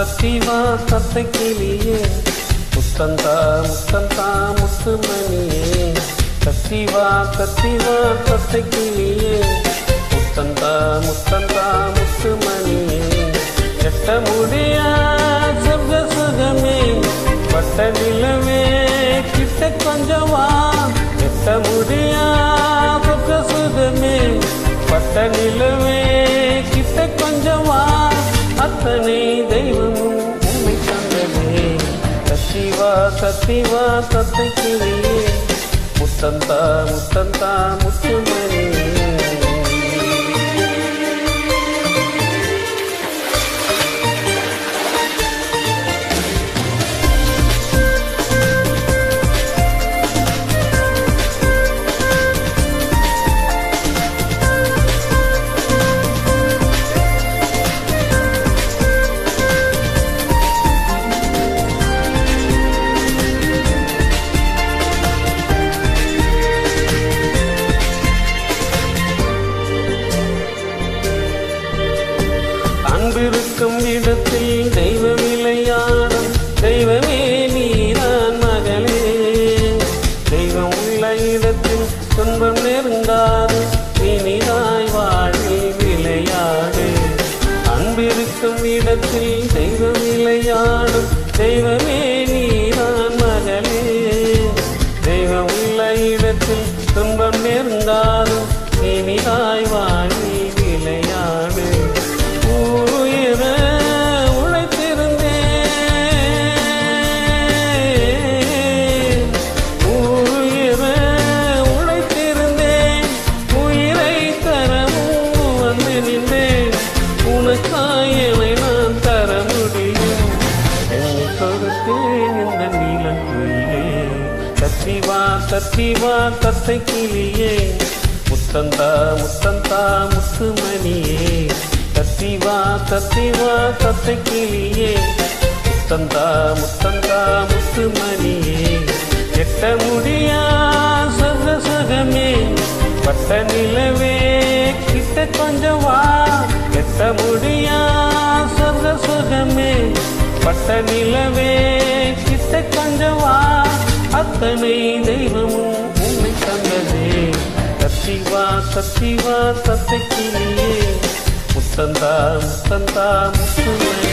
சத்திவா தத்தை கிளியே முத்தந்தா முத்தந்தா முத்துமணியே சத்திவா சத்திவா தத்தை கிளியே முத்தந்தா முத்தந்தா முத்துமணியே எட்ட முடியா சொர்க்க சுகமே பட்ட நிலவே கிட்ட கொஞ்சம் வா எட்ட முடியா சொர்க்க சுகமே பட்ட நிலவே கிட்ட கொஞ்சம் வா அத்தனை தெய்வமும் உண்மை தந்ததே சத்திவா சத்திவா தத்தை கிளியே முத்தந்தா முத்தந்தா முத்துமணியே அன்பிருக்கும் இடத்தில் தெய்வ விளையாடும் தெய்வமே நீதான் மகளே தெய்வம் உள்ள இடத்தில் துன்பம் நெருங்காது இனிதாய் வாழி விளையாடு அன்பிருக்கும் இடத்தில் தெய்வ விளையாடும் தெய்வமே நீதான் மகளே தெய்வம் உள்ள இடத்தில் துன்பம் நெருங்காது இனிதாய் வாழி விளையாடு உனக்காயனை நான் தர முடியும் என்னை கொடுத்தேன் இந்த நீலக்குயிலே சத்திவா சத்திவா தத்தை கிளியே முத்தந்தா முத்தந்தா முத்துமணியே சத்திவா சத்திவா தத்தை கிளியே முத்தந்தா முத்தந்தா முத்துமணியே எட்ட முடியா சொர்க்க சுகமே பட்ட நிலவே கிட்ட கொஞ்சம் வா எட்ட முடியா சொர்க்க சுகமே பட்ட நிலவே கிட்ட கொஞ்சம் வா அத்தனை தெய்வமும் உண்மை தந்ததே சத்திவா சத்திவா தத்தை கிளியே முத்தந்தா முத்தந்தா முத்துமணியே